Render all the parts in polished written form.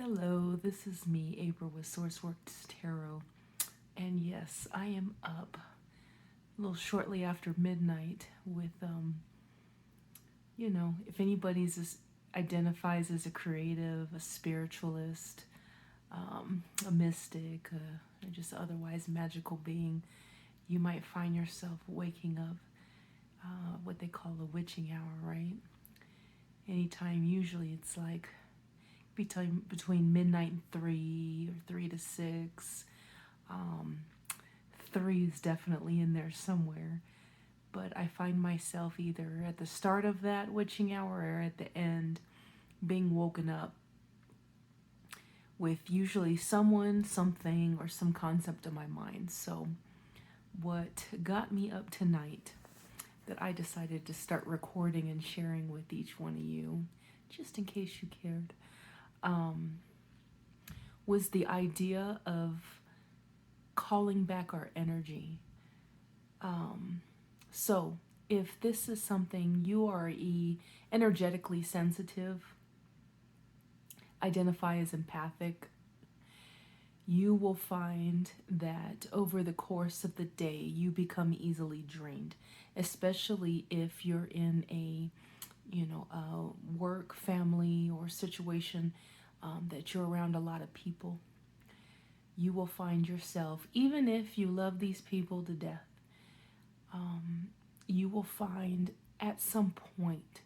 Hello, this is me, April with Sourceworks Tarot. And yes, I am up a little shortly after midnight with, if identifies as a creative, a spiritualist, a mystic, or just otherwise magical being, you might find yourself waking up what they call the witching hour, right? Anytime, usually it's like between midnight and 3 or 3 to 6. Um, 3 is definitely in there somewhere. But I find myself either at the start of that witching hour or at the end being woken up with usually someone, something, or some concept in my mind. So, what got me up tonight that I decided to start recording and sharing with each one of you, just in case you cared, um, was the idea of calling back our energy. So, if this is something you are energetically sensitive, identify as empathic, you will find that over the course of the day you become easily drained, especially if you're in a work, family, or situation that you're around a lot of people. You will find yourself, even if you love these people to death, you will find at some point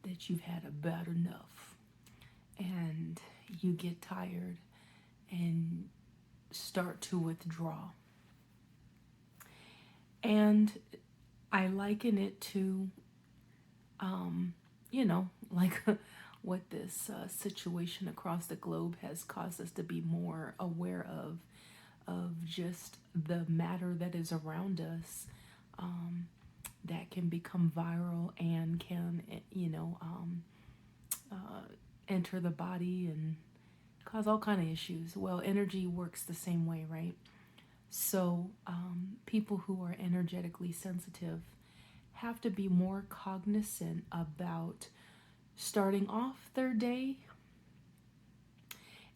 that you've had about enough and you get tired and start to withdraw. And I liken it to, like what this situation across the globe has caused us to be more aware of just the matter that is around us, that can become viral and can, enter the body and cause all kind of issues. Well, energy works the same way, right? So people who are energetically sensitive have to be more cognizant about starting off their day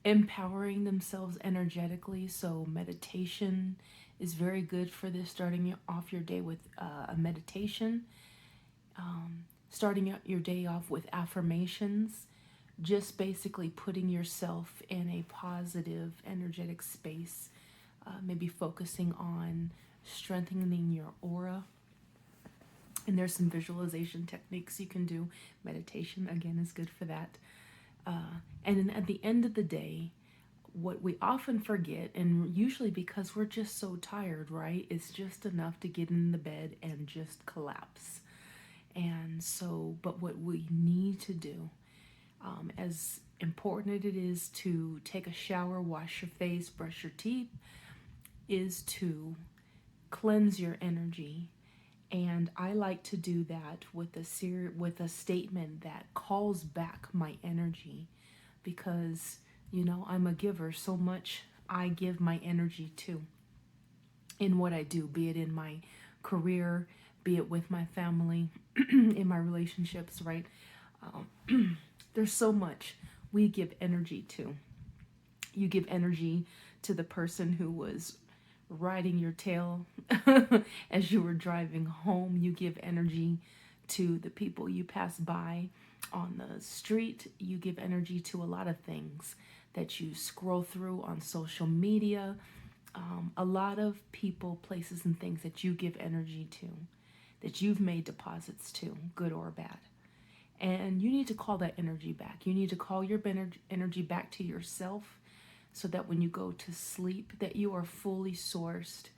empowering themselves energetically. So meditation is very good for this, starting off your day with a meditation, starting out your day off with affirmations, just basically putting yourself in a positive energetic space, maybe focusing on strengthening your aura. And there's some visualization techniques you can do. Meditation, again, is good for that. And then at the end of the day, what we often forget, and usually because we're just so tired, right, it's just enough to get in the bed and just collapse. And so, but what we need to do, as important it is to take a shower, wash your face, brush your teeth, is to cleanse your energy. And I like to do that with a statement that calls back my energy, because I'm a giver. So much I give my energy to in what I do, be it in my career, be it with my family, in my relationships, right? There's so much we give energy to. You give energy to the person who was riding your tail as you were driving home. You give energy to the people you pass by on the street. You give energy to a lot of things that you scroll through on social media. A lot of people, places, and things that you give energy to, that you've made deposits to, good or bad. And you need to call that energy back. You need to call your energy back to yourself, so that when you go to sleep, that you are fully sourced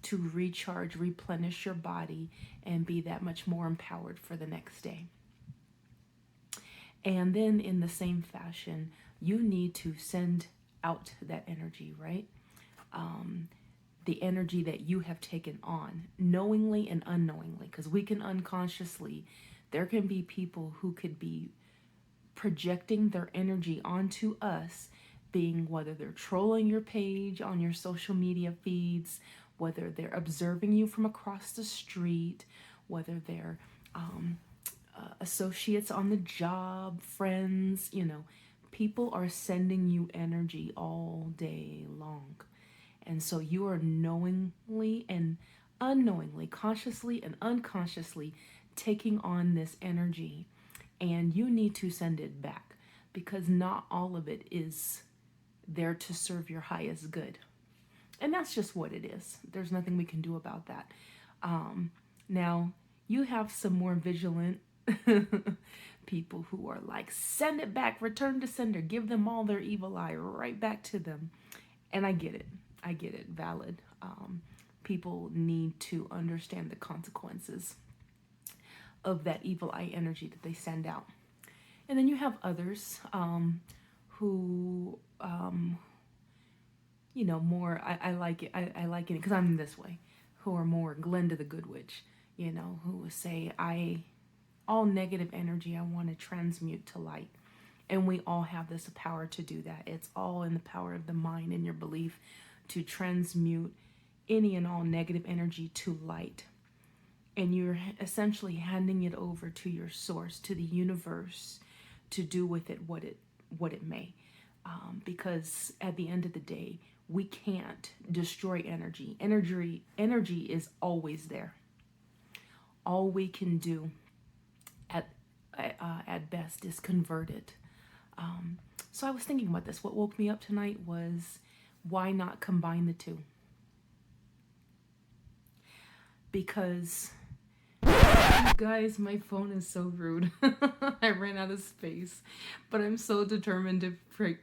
to recharge, replenish your body, and be that much more empowered for the next day. And then in the same fashion, you need to send out that energy, right? The energy that you have taken on, knowingly and unknowingly, because we can unconsciously, there can be people who could be projecting their energy onto us, being whether they're trolling your page on your social media feeds, whether they're observing you from across the street, whether they're associates on the job, friends, People are sending you energy all day long. And so you are knowingly and unknowingly, consciously and unconsciously taking on this energy. And you need to send it back, because not all of it is there to serve your highest good. And that's just what it is. There's nothing we can do about that. Now, you have some more vigilant people who are like, send it back, return to sender, give them all their evil eye right back to them. And I get it. I get it. Valid. People need to understand the consequences of that evil eye energy that they send out. And then you have others who, more, I like it. I like it because I'm this way, who are more Glenda the Good Witch, who say, all negative energy I want to transmute to light. And we all have this power to do that. It's all in the power of the mind and your belief to transmute any and all negative energy to light. And you're essentially handing it over to your source, to the universe, to do with it what it may. Because at the end of the day, we can't destroy energy. Energy is always there. All we can do at best is convert it. So I was thinking about this. What woke me up tonight was, why not combine the two? Because, you guys, my phone is so rude. I ran out of space, but I'm so determined to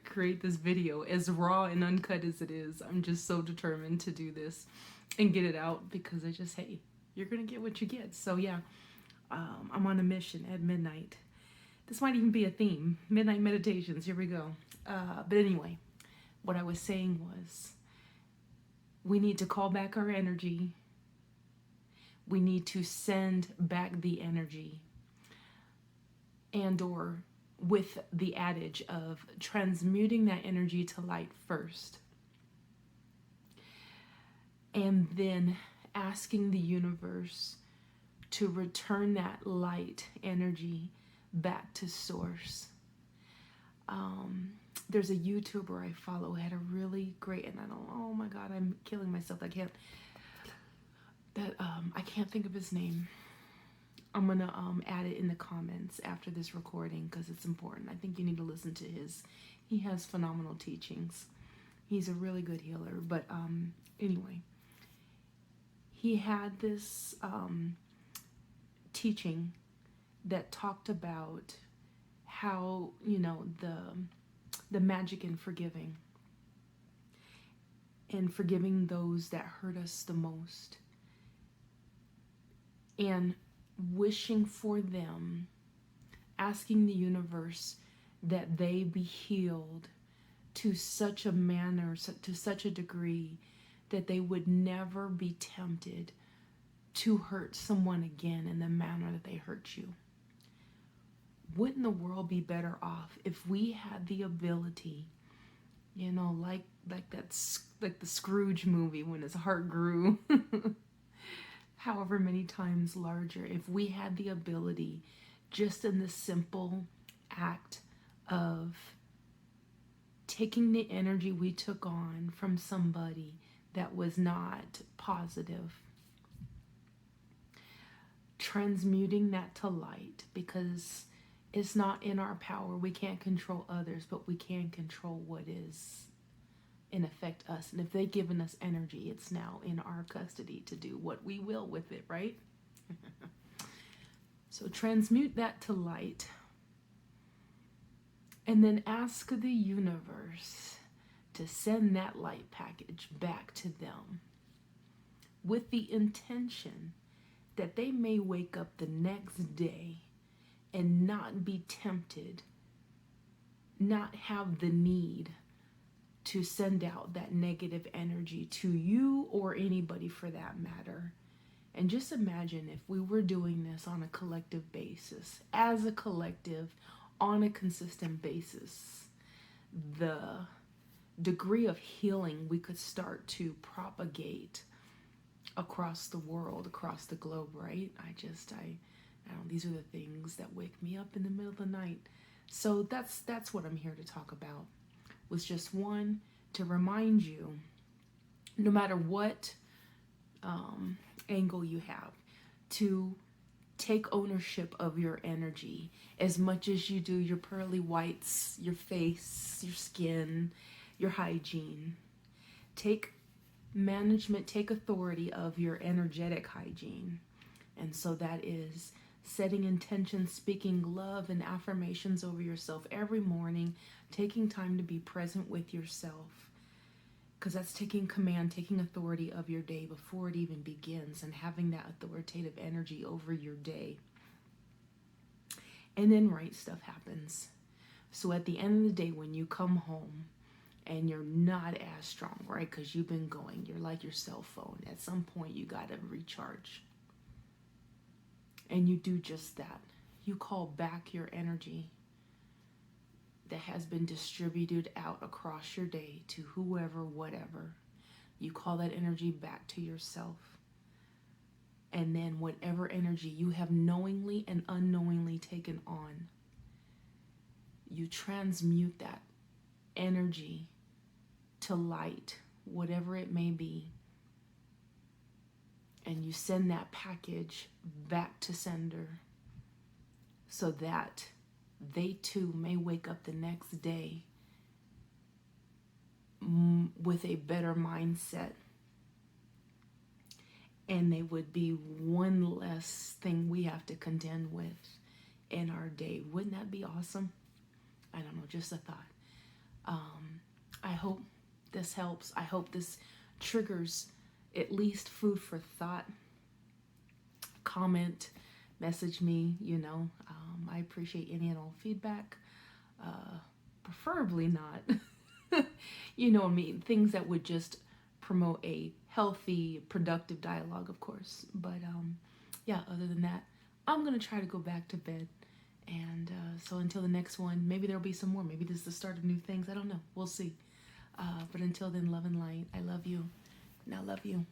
create this video, as raw and uncut as it is. I'm just so determined to do this and get it out, because hey, you're gonna get what you get. So yeah, I'm on a mission at midnight. This might even be a theme, midnight meditations. Here we go. But anyway, what I was saying was, we need to call back our energy. We need to send back the energy, and or with the adage of transmuting that energy to light first, and then asking the universe to return that light energy back to source. There's a YouTuber I follow who had a really great, and oh my God, I'm killing myself. I can't think of his name. I'm gonna add it in the comments after this recording, because it's important. I think you need to listen to he has phenomenal teachings. He's a really good healer. But anyway, he had this teaching that talked about how, the magic in forgiving, and forgiving those that hurt us the most, and wishing for them, asking the universe that they be healed to such a manner, to such a degree, that they would never be tempted to hurt someone again in the manner that they hurt you. Wouldn't the world be better off if we had the ability, like the Scrooge movie, when his heart grew however many times larger, if we had the ability, just in the simple act of taking the energy we took on from somebody that was not positive, transmuting that to light, because it's not in our power. We can't control others, but we can control what is in effect us. And if they've given us energy, it's now in our custody to do what we will with it, right? So transmute that to light, and then ask the universe to send that light package back to them, with the intention that they may wake up the next day and not be tempted, not have the need to send out that negative energy to you or anybody for that matter. And just imagine if we were doing this on a collective basis, as a collective, on a consistent basis, the degree of healing we could start to propagate across the world, across the globe, right? These are the things that wake me up in the middle of the night, So that's what I'm here to talk about. Was just one, to remind you, no matter what angle you have, to take ownership of your energy as much as you do your pearly whites, your face, your skin, your hygiene. Take management, take authority of your energetic hygiene. And so that is setting intentions, speaking love and affirmations over yourself every morning, taking time to be present with yourself. Because that's taking command, taking authority of your day before it even begins, and having that authoritative energy over your day. And then right stuff happens. So at the end of the day, when you come home and you're not as strong, right? Because you've been going, you're like your cell phone. At some point, you got to recharge. And you do just that. You call back your energy that has been distributed out across your day to whoever, whatever. You call that energy back to yourself. And then whatever energy you have knowingly and unknowingly taken on, you transmute that energy to light, whatever it may be. And you send that package back to sender so that they too may wake up the next day with a better mindset. And they would be one less thing we have to contend with in our day. Wouldn't that be awesome? I don't know, just a thought. I hope this helps. I hope this triggers at least food for thought. Comment, message me, I appreciate any and all feedback. Preferably not, things that would just promote a healthy, productive dialogue, of course. But other than that, I'm going to try to go back to bed. And so until the next one, maybe there'll be some more. Maybe this is the start of new things. I don't know. We'll see. But until then, love and light. I love you. And I love you.